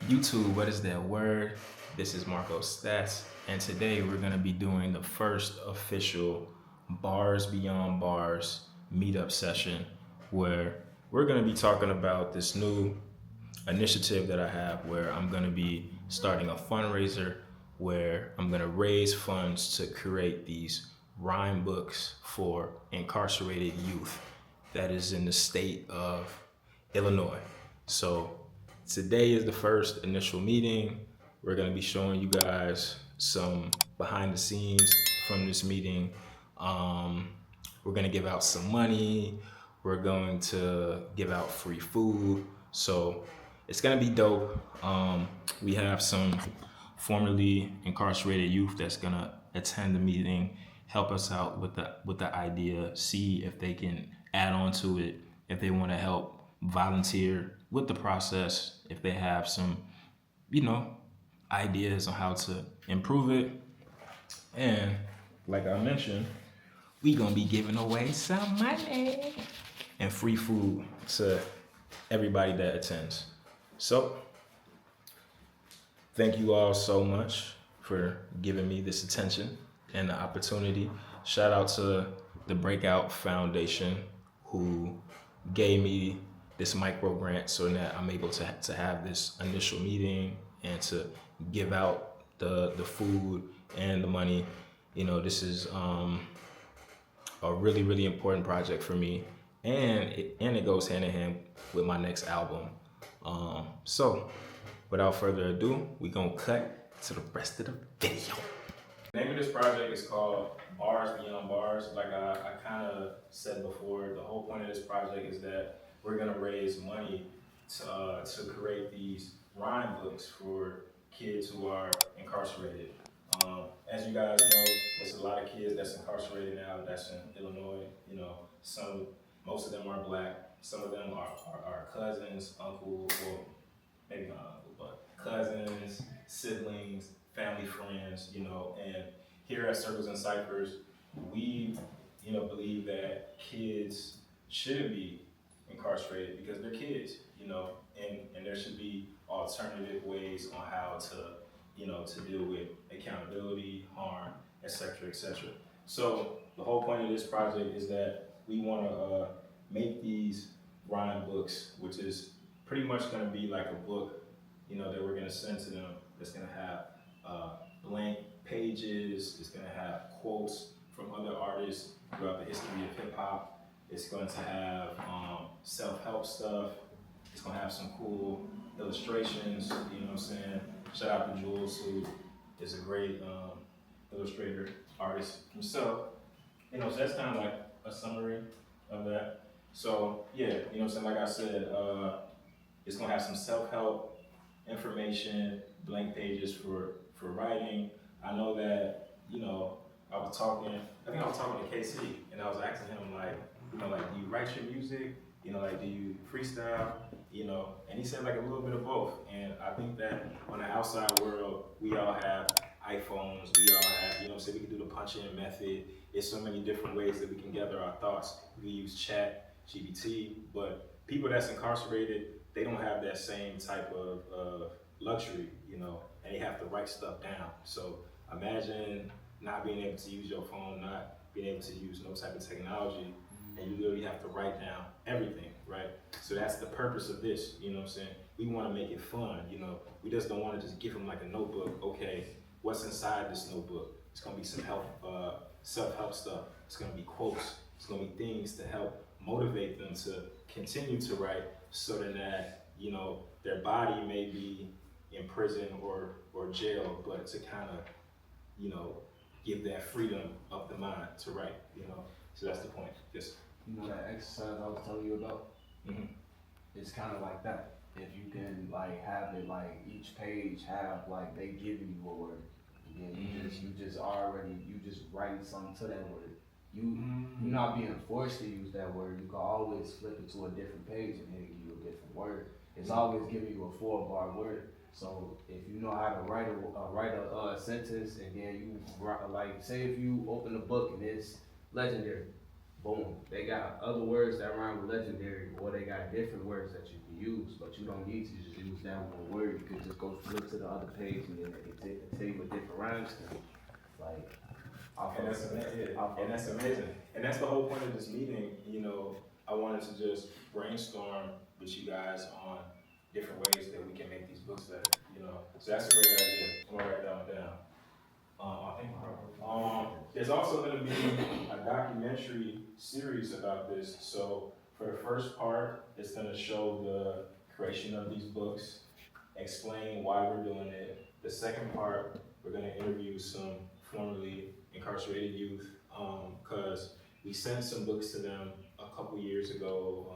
YouTube, what is that word? This is Marko Stats, and today we're going to be doing the first official Bars Beyond Bars meetup session where we're going to be talking about this new initiative that I have where I'm going to be starting a fundraiser where I'm going to raise funds to create these rhyme books for incarcerated youth that is in the state of Illinois. So today is the first initial meeting. We're going to be showing you guys some behind the scenes from this meeting. Um, we're going to give out some money. We're going to give out free food. So it's going to be dope. We have some formerly incarcerated youth that's going to attend the meeting, help us out with the idea, see if they can add on to it, if they want to help volunteer with the process, if they have some, you know, ideas on how to improve it. And like I mentioned, we gonna be giving away some money and free food to everybody that attends. So thank you all so much for giving me this attention and the opportunity. Shout out to the Breakout Foundation who gave me this micro grant so that I'm able to have this initial meeting and to give out the food and the money. You know, this is a really important project for me, and it goes hand in hand with my next album. So without further ado, we gonna cut to the rest of the video. The name of this project is called Bars Beyond Bars. Like I kind of said before, the whole point of this project is that we're gonna raise money to create these rhyme books for kids who are incarcerated. As you guys know, there's a lot of kids that's incarcerated now that's in Illinois. You know, most of them are black. Some of them are cousins, uncle, or maybe not uncle, but cousins, siblings, family friends, you know, and here at Circles and Ciphers, we, you know, believe that kids shouldn't be incarcerated because they're kids, you know, and there should be alternative ways on how to, you know, to deal with accountability, harm, etc., etc. So the whole point of this project is that we want to make these rhyme books, which is pretty much going to be like a book, you know, that we're going to send to them. That's going to have blank pages. It's going to have quotes from other artists throughout the history of hip hop. It's going to have self-help stuff. It's going to have some cool illustrations. You know what I'm saying? Shout out to Jules, who is a great illustrator, artist himself. You know, so that's kind of like a summary of that. So yeah, you know what I'm saying? Like I said, it's gonna have some self-help information, blank pages for writing. I know that, you know, I was talking to KC and I was asking him like, you know, like, do you write your music? You know, like, do you freestyle? You know, and he said like a little bit of both. And I think that on the outside world, we all have iPhones, we all have, you know what I'm saying, we can do the punch-in method. There's so many different ways that we can gather our thoughts. We use chat, GBT, but people that's incarcerated, they don't have that same type of luxury, you know, and they have to write stuff down. So imagine not being able to use your phone, not being able to use no type of technology, and you literally have to write down everything, right? So that's the purpose of this, you know what I'm saying? We want to make it fun, you know. We just don't want to just give them like a notebook. Okay, what's inside this notebook? It's gonna be some self-help stuff. It's gonna be quotes. It's gonna be things to help motivate them to continue to write, so that, you know, their body may be in prison or jail, but to kind of, you know, give that freedom of the mind to write, you know. So that's the point. Yes. You know that exercise I was telling you about? Mm-hmm. It's kind of like that. If you can like have it like each page have like they giving you a word, and then you just writing something to that word. You're not being forced to use that word. You can always flip it to a different page and it'll give you a different word. It's always giving you a 4-bar word. So if you know how to write a sentence, and then you write, like say if you open a book and it's legendary, boom. They got other words that rhyme with legendary, or they got different words that you can use, but you don't need to just use that one word. You could just go flip to the other page and then it can tell you what different rhymes to. Like, And that's and that's amazing. And that's the whole point of this meeting. You know, I wanted to just brainstorm with you guys on different ways that we can make these books better. You know, so that's a great idea. I'm gonna write that one down. I think there's also going to be a documentary series about this. So for the first part, it's going to show the creation of these books, explain why we're doing it. The second part, we're going to interview some formerly incarcerated youth, because we sent some books to them a couple years ago.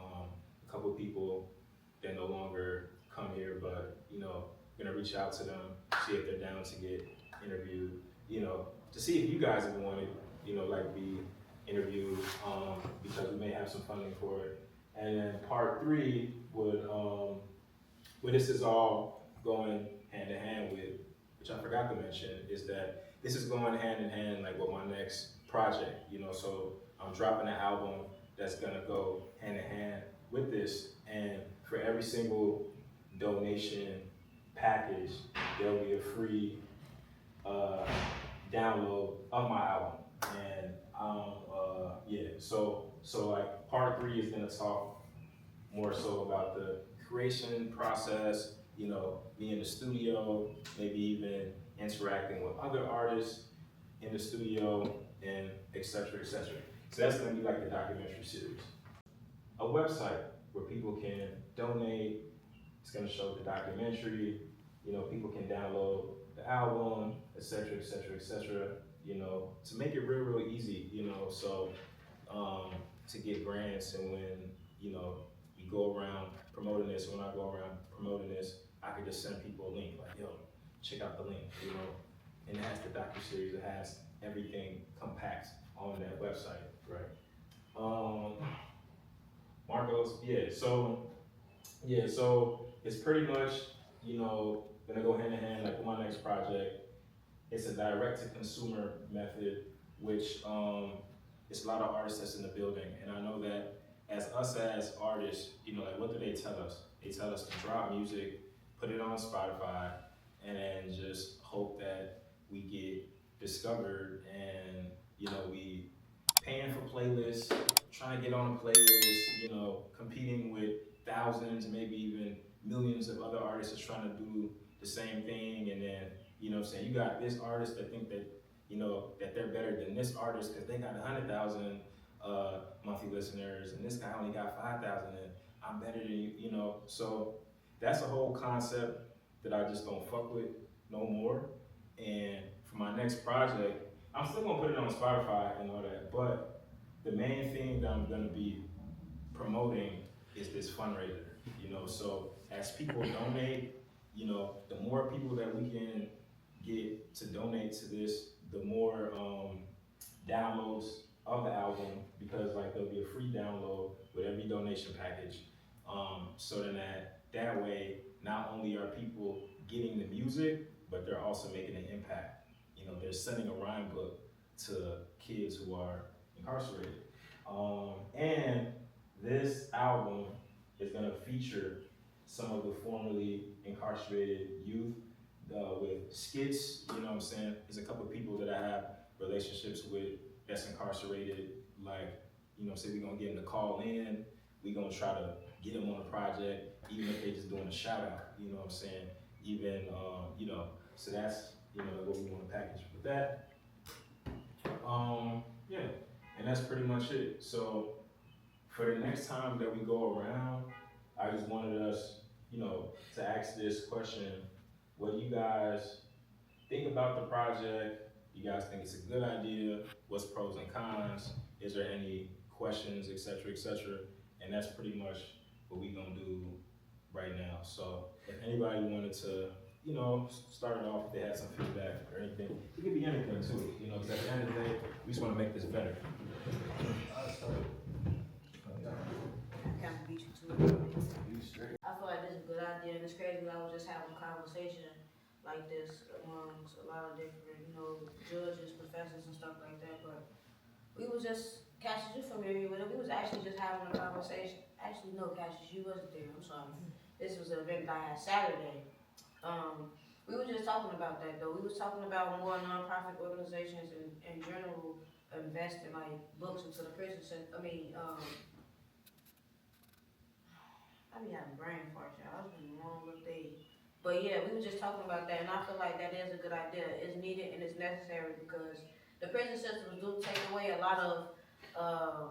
A couple people that no longer come here, but you know, we're going to reach out to them, see if they're down to get interviewed. You know, to see if you guys even want to, you know, like be interviewed, because we may have some funding for it. And then part 3 would, where this is all going hand in hand with, which I forgot to mention, is that this is going hand in hand like with my next project, you know, so I'm dropping an album that's gonna go hand in hand with this, and for every single donation package, there'll be a free download of my album. And so like part 3 is gonna talk more so about the creation process, you know, me in the studio, maybe even interacting with other artists in the studio, and et cetera, et cetera. So that's gonna be like the documentary series. A website where people can donate. It's gonna show the documentary, you know, people can download the album, et cetera, et cetera, et cetera, you know, to make it real, real easy, you know, so to get grants. And when, you know, we go around promoting this, when I go around promoting this, I could just send people a link, like, yo, check out the link, you know, and it has the docuseries, it has everything compact on that website, right? Marko's, so it's pretty much, you know, gonna go hand in hand like with my next project. It's a direct to consumer method, which it's a lot of artists that's in the building. And I know that as artists, you know, like what do they tell us? They tell us to drop music, put it on Spotify, and then just hope that we get discovered, and, you know, we paying for playlists, trying to get on a playlist, you know, competing with thousands, maybe even millions of other artists that's trying to do the same thing. And then, you know what I'm saying, you got this artist that think that, you know, that they're better than this artist because they got 100,000 monthly listeners, and this guy only got 5,000, and I'm better than you, you know. So that's a whole concept that I just don't fuck with no more. And for my next project, I'm still gonna put it on Spotify and all that, but the main thing that I'm gonna be promoting is this fundraiser, you know. So as people donate, you know, the more people that we can get to donate to this, the more downloads of the album, because like there'll be a free download with every donation package. So then that way, not only are people getting the music, but they're also making an impact. You know, they're sending a rhyme book to kids who are incarcerated. And this album is gonna feature some of the formerly incarcerated youth with skits, you know what I'm saying? There's a couple of people that I have relationships with that's incarcerated, like, you know what I'm saying, we're gonna get them to call in, we're gonna try to get them on a project, even if they just doing a shout out, you know what I'm saying? Even, you know, so that's, you know, what we want to package with that. Yeah, and that's pretty much it. So for the next time that we go around, I just wanted us, you know, to ask this question: what do you guys think about the project? You guys think it's a good idea? What's pros and cons? Is there any questions, et cetera, and that's pretty much what we gonna do right now. So if anybody wanted to, you know, start it off, if they had some feedback or anything, it could be anything too, you know, because at the end of the day, we just want to make this better. Kind of beat you to it. I feel like this is a good idea, and it's crazy that I was just having a conversation like this amongst a lot of different, you know, judges, professors, and stuff like that. But we was just, Cassius, you familiar with it, we was actually just having a conversation. Actually, no, Cassius, you wasn't there, I'm sorry. This was an event that I had Saturday. We were just talking about that though. We was talking about more nonprofit organizations and in general investing like books into the prison system. I be having brain farts, y'all. It's been a long little day. But yeah, we were just talking about that, and I feel like that is a good idea. It's needed and it's necessary because the prison systems do take away a lot of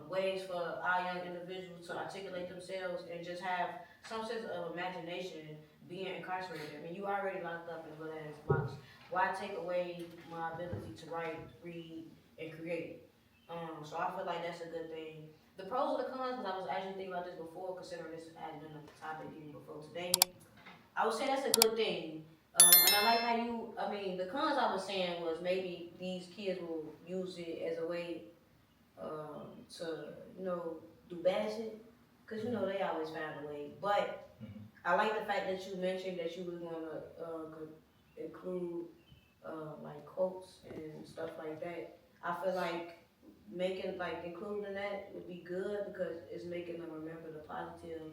ways for our young individuals to articulate themselves and just have some sense of imagination being incarcerated. I mean, you already locked up in a little ass box. Why take away my ability to write, read, and create? So I feel like that's a good thing. The pros and the cons, because I was actually thinking about this before, considering this hadn't been a topic even before today. I would say that's a good thing. And I like how the cons I was saying was maybe these kids will use it as a way to, do bad shit. Because, they always find a way. But I like the fact that you mentioned that you were going to include like quotes and stuff like that. I feel like including that would be good because it's making them remember the positive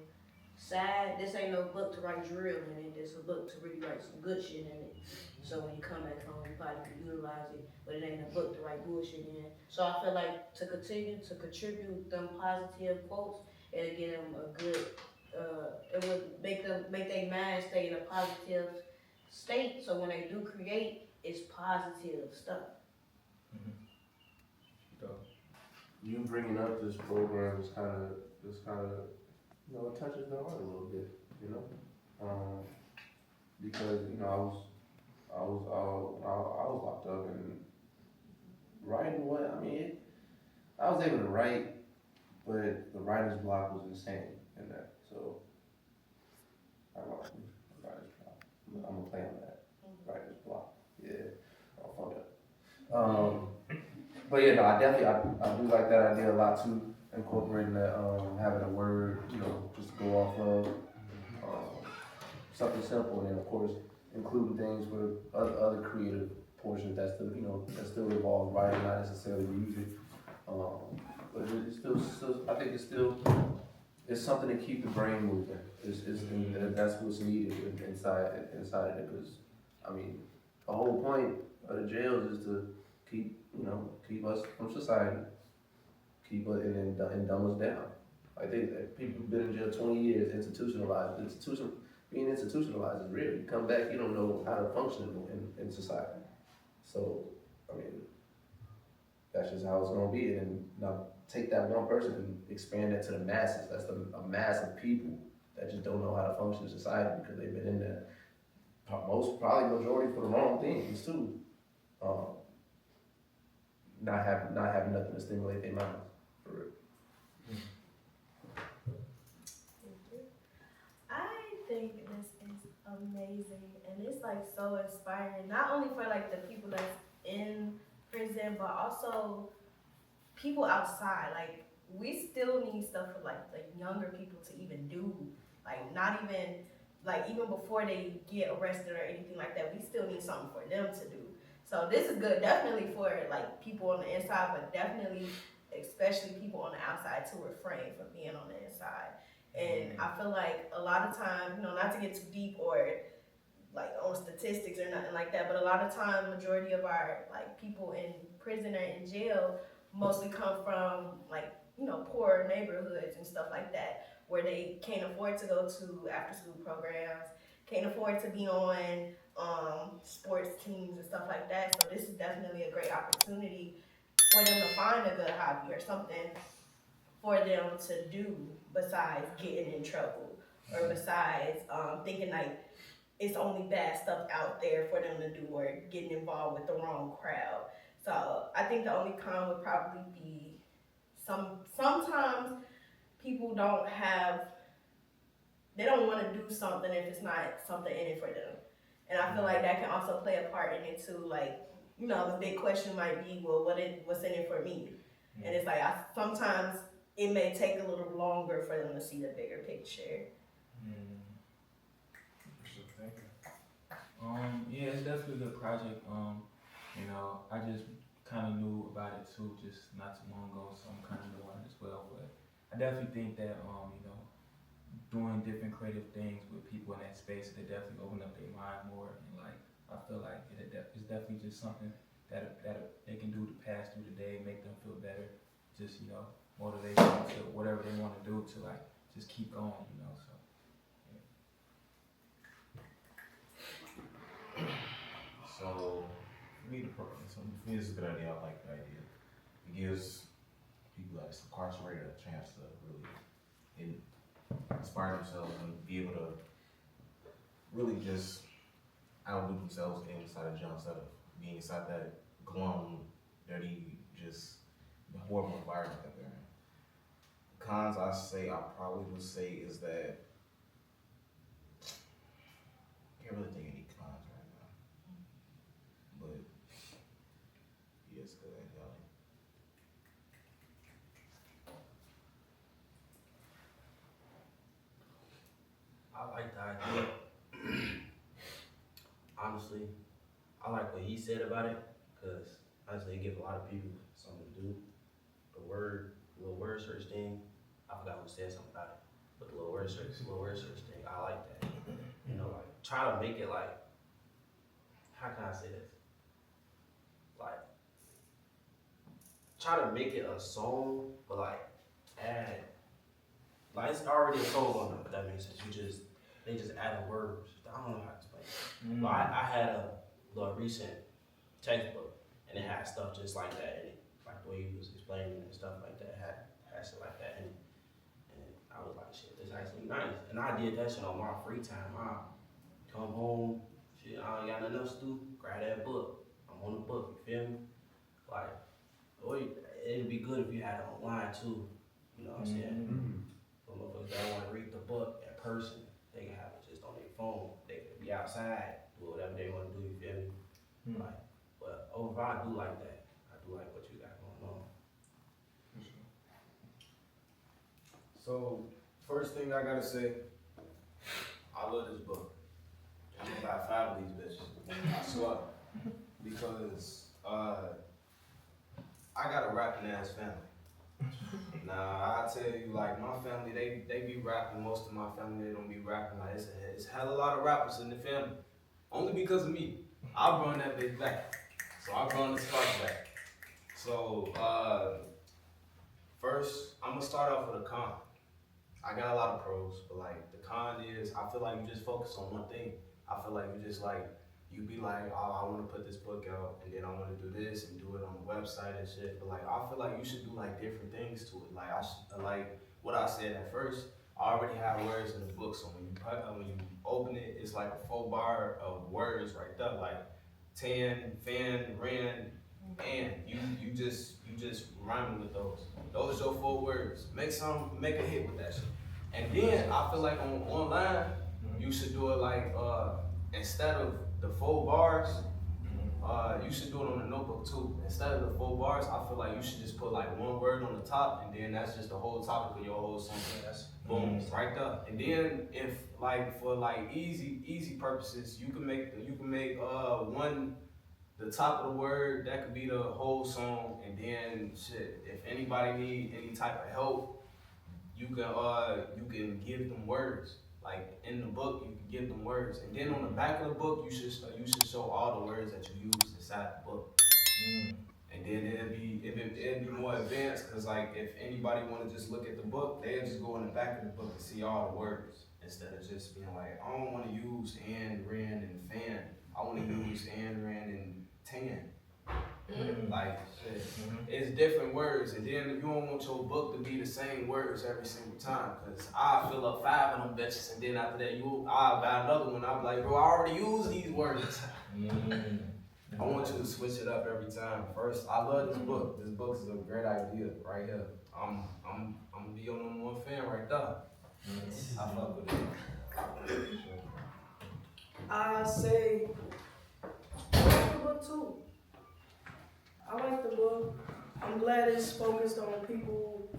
side. This ain't no book to write drill in it. It's a book to really write some good shit in it. So when you come back home, you probably can utilize it, but it ain't a book to write bullshit in. So I feel like to continue to contribute them positive quotes, it'll get them a good. It would make their mind stay in a positive state. So when they do create, it's positive stuff. You bringing up this program is kind of, it touches the heart a little bit, because I was locked up and writing I was able to write, but the writer's block was insane in that. So I lost the writer's block. I'm gonna play on that writer's block. Yeah, I'll fuck up. But yeah, no, I do like that idea a lot too, incorporating that, having a word, just to go off of, something simple, and then of course, including things for other creative portions that still involve writing, not necessarily music. But it's still, I think it's something to keep the brain moving. And that's what's needed inside of it, because, the whole point of the jails is to keep us from society, keep us and dumb us down. Like people have been in jail 20 years, institutionalized. Being institutionalized is real. You come back, you don't know how to function in society. So, that's just how it's gonna be. And now take that one person and expand that to the masses. That's a mass of people that just don't know how to function in society because they've been in there probably majority for the wrong things too. Not having nothing to stimulate their minds, for real. I think this is amazing, and it's like so inspiring. Not only for like the people that's in prison, but also people outside. Like we still need stuff for like the younger people to even do. Like not even like even before they get arrested or anything like that. We still need something for them to do. So this is good, definitely for like people on the inside, but definitely, especially people on the outside to refrain from being on the inside. And I feel like a lot of times, not to get too deep or like on statistics or nothing like that, but a lot of time, majority of our like people in prison or in jail mostly come from like, poor neighborhoods and stuff like that, where they can't afford to go to after school programs, can't afford to be on sports teams and stuff like that. So this is definitely a great opportunity for them to find a good hobby or something for them to do besides getting in trouble or besides thinking like it's only bad stuff out there for them to do or getting involved with the wrong crowd. So I think the only con would probably be sometimes people don't want to do something if it's not something in it for them. And I feel like that can also play a part in it too. Like, the big question might be, well, what's in it for me? And it's like, sometimes it may take a little longer for them to see the bigger picture. Yeah, it's definitely a good project. I just kind of knew about it too, just not too long ago, so I'm kind of new on it as well. But I definitely think that doing different creative things with people in that space, they definitely open up their mind more, and like I feel like it's definitely just something that they can do to pass through the day, make them feel better, just motivate them to whatever they want to do to like just keep going, So So, for me, this is a good idea. I like the idea. It gives people that's incarcerated a chance to really inspire themselves and be able to really just outdo themselves inside of jail instead of being inside that glum, dirty, just horrible environment that they're in. Cons I probably would say is that I can't really think of any cons right now. But yeah, it's a good idea. I like the idea. Honestly, I like what he said about it, because honestly, it gives a lot of people something to do. The little word search thing, I forgot who said something about it, but the little word search thing, I like that. Like try to make it like, how can I say this? Like, try to make it a song, but like add, like it's already a song on it, if that makes sense. They just added words. I don't know how to explain it. But I had a recent textbook, and it had stuff just like that in it. Like the way he was explaining and stuff like that, had stuff like that in it. And I was like, shit, this actually nice. And I did that shit on my free time. I come home, shit, I ain't got nothing else to do, grab that book. I'm on the book, you feel me? Like, it'd be good if you had it online too. You know what I'm saying? For motherfuckers that want to read the book in person, they can have it just on their phone. They can be outside, do whatever they want to do, you feel me? Like, but overall, I do like that. I do like what you got going on. So, first thing I gotta say, I love this book. I'm about 5 of these bitches. I swear. Because, I got a rapping ass family. Now, I tell you, like, my family, they be rapping. Most of my family, they don't be rapping. Like, it's hella lot of rappers in the family. Only because of me. I run that bitch back. So I run the spark back. So, first, I'm gonna start off with a con. I got a lot of pros, but like, the con is, I feel like you just focus on one thing. I feel like you be like, oh, I wanna put this book out, and then I wanna do this, and do it on the website and shit. But like, I feel like you should do like different things to it. Like, like what I said at first, I already have words in the book, so when you open it, it's like a 4 bar of words right there, like tan, fan, ran, and you just rhyming with those. Those are your 4 words. Make a hit with that shit. And then I feel like online, you should do it like instead of the 4 bars, you should do it on the notebook too. Instead of the 4 bars, I feel like you should just put like 1 word on the top, and then that's just the whole topic of your whole song. Boom, right there. And then if like for like easy purposes, you can make the top of the word, that could be the whole song. And then shit, if anybody need any type of help, you can give them words. Like in the book, you can give them words. And then on the back of the book, you should show all the words that you use inside the book. And then it'd be more advanced, because like if anybody want to just look at the book, they'll just go in the back of the book and see all the words, instead of just being like, I don't want to use and, ran, and fan. I want to use and, ran, and tan. Like shit. It's different words, and then you don't want your book to be the same words every single time, because I fill up 5 of them bitches, and then after that I'll buy another one. I'll be like, bro, I already used these words. I want you to switch it up every time. First, I love this book. This book is a great idea right here. I'm gonna be your #1 fan right there. I fuck with it. I say, I like the book too. I like the book. I'm glad it's focused on people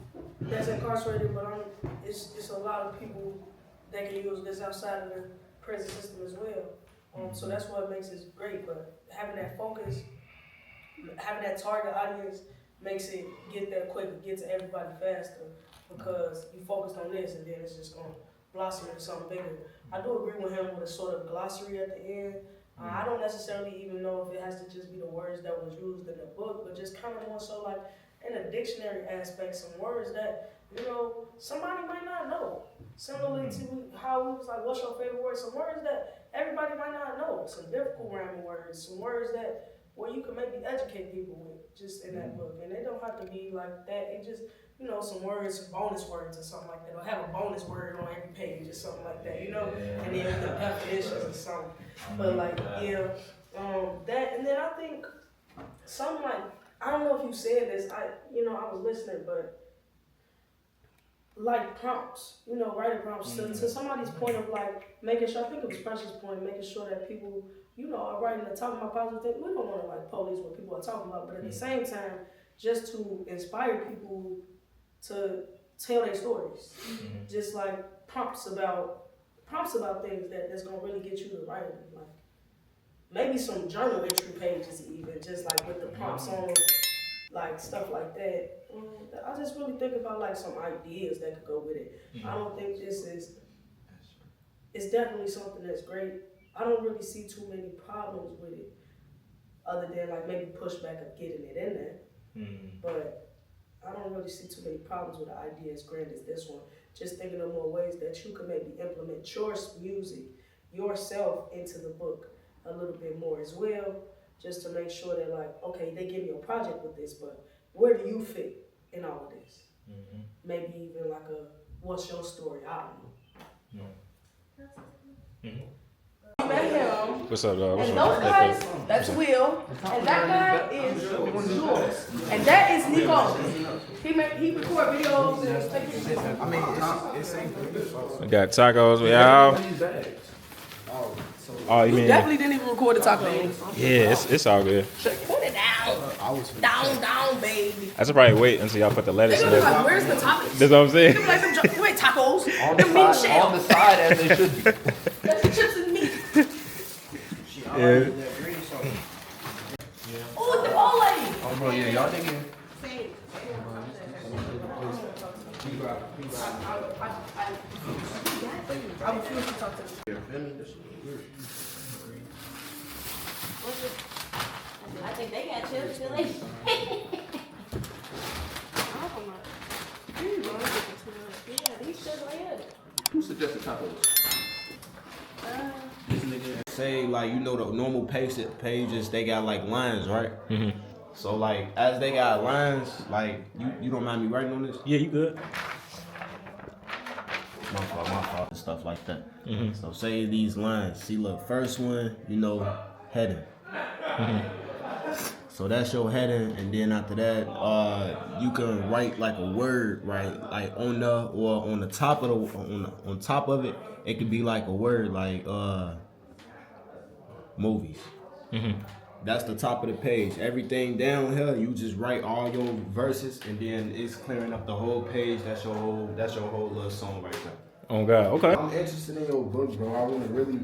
that's incarcerated, but it's a lot of people that can use this outside of the prison system as well. So that's what makes it great. But having that focus having that target audience makes it get there quicker, get to everybody faster, because you focused on this and then it's just gonna blossom into something bigger. I do agree with him with a sort of glossary at the end. I don't necessarily even know if it has to just be the words that was used in the book, but just kind of more so like in a dictionary aspect, some words that, you know, somebody might not know. Similarly to how we was like, what's your favorite word? Some words that everybody might not know. Some difficult rhyming words, some words that where you can maybe educate people with just in that book. And they don't have to be like that. It just, you know, some words, some bonus words or something like that. Or have a bonus word on every page or something like that, you know? And then with the definitions or something. But like, yeah, that, and then I think something like, I don't know if you said this, I was listening, but like prompts, you know, writing prompts to somebody's point of like making sure, I think it was Precious' point, making sure that people, you know, are writing and talking about positive things. We don't want to like police what people are talking about, but at the same time, just to inspire people to tell their stories. Just like prompts about things that's gonna really get you to writing. Like maybe some journal entry pages even, just like with the prompts on like stuff like that. I just really think about like some ideas that could go with it. I don't think it's definitely something that's great. I don't really see too many problems with it, other than like maybe pushback of getting it in there. But I don't really see too many problems with the idea as grand as this one. Just thinking of more ways that you could maybe implement your music, yourself into the book a little bit more as well, just to make sure that like, okay, they give me a project with this, but where do you fit in all of this? Maybe even like what's your story? I don't know. What's up, dog? And those guys, that's Will, and that guy is Jules, and that is Nico. He record videos and take pictures. I mean, it's ain't I got tacos. We out. Oh, you mean? Definitely didn't even record the taco. Yeah, it's all good. Put it down. Down, baby. I should probably wait until y'all put the lettuce They in be there. like, where's the toppings? That's what I'm saying. They be like, you ain't tacos. On Them meat shell. the side as they should be. That's the chips and meat. Yeah. Oh, the ball lady. Oh, bro, yeah, y'all thinking. I refuse to talk to them. I think they got chips, do they? Yeah, these chips right here. Who suggested tacos? This nigga say like, you know, the normal pages they got like lines, right? So like as they got lines, like you don't mind me writing on this? Yeah, you good. My fault, and stuff like that. So say these lines. See, look, first one, you know, heading. So that's your heading, and then after that, you can write like a word, right? Like on the top of on top of it, it could be like a word like movies. That's the top of the page. Everything down here, you just write all your verses, and then it's clearing up the whole page. That's your whole little song right there. Oh God. Okay. I'm interested in your book, bro. I wanna really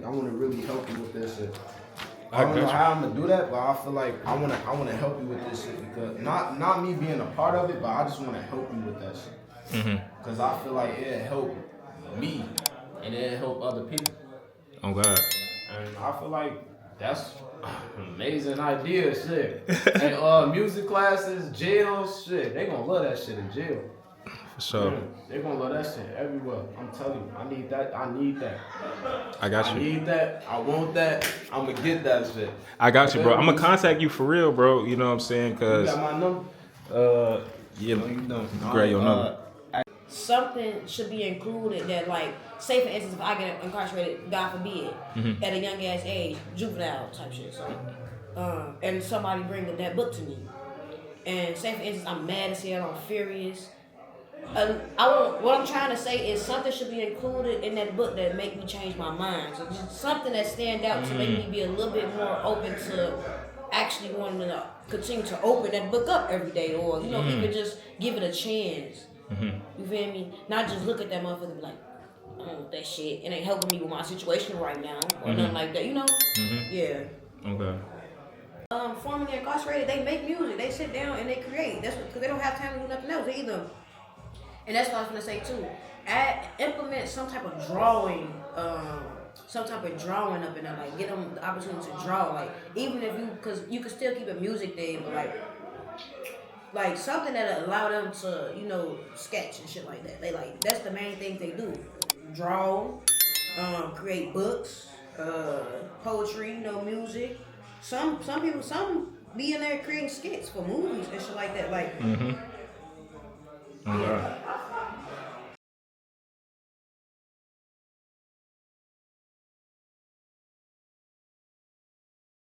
help you with this shit. I I don't know got you. how I'm gonna do that, but I feel like I wanna help you with this shit because not me being a part of it, but I just wanna help you with that shit. Cause I feel like it'll help me and it'll help other people. Oh God. And I feel like that's an amazing idea, shit. And music classes, jails, shit, they gonna love that shit in jail. For sure. They gonna love that shit everywhere. I'm telling you, I need that. I got I you. need that. I want that. I'm gonna get that shit. I got you, bro. I'm gonna contact you for real, bro. You know what I'm saying? You Cause got my number? yeah, No, you don't. grab your number. Something should be included that, like, say for instance, if I get incarcerated, God forbid, at a young ass age, juvenile type shit, so, and somebody bring that book to me, and say for instance, I'm mad as hell, I'm furious. What I'm trying to say is something should be included in that book that make me change my mind. So just something that stand out to make me be a little bit more open to actually wanting to continue to open that book up every day, or even just give it a chance. You feel me? Not just look at that motherfucker and be like, I don't want that shit. It ain't helping me with my situation right now, or nothing like that. Yeah. Okay. formerly incarcerated, they make music. They sit down and they create. That's because they don't have time to do nothing else either. And that's what I was gonna say too. Implement some type of drawing, up in there. Like get them the opportunity to draw. Like even if because you can still keep a music day, but like something that allow them to sketch and shit like that. They that's the main thing they do. Draw, create books, poetry, music. Some people be in there creating skits for movies and shit like that. Like Mm-hmm. yeah.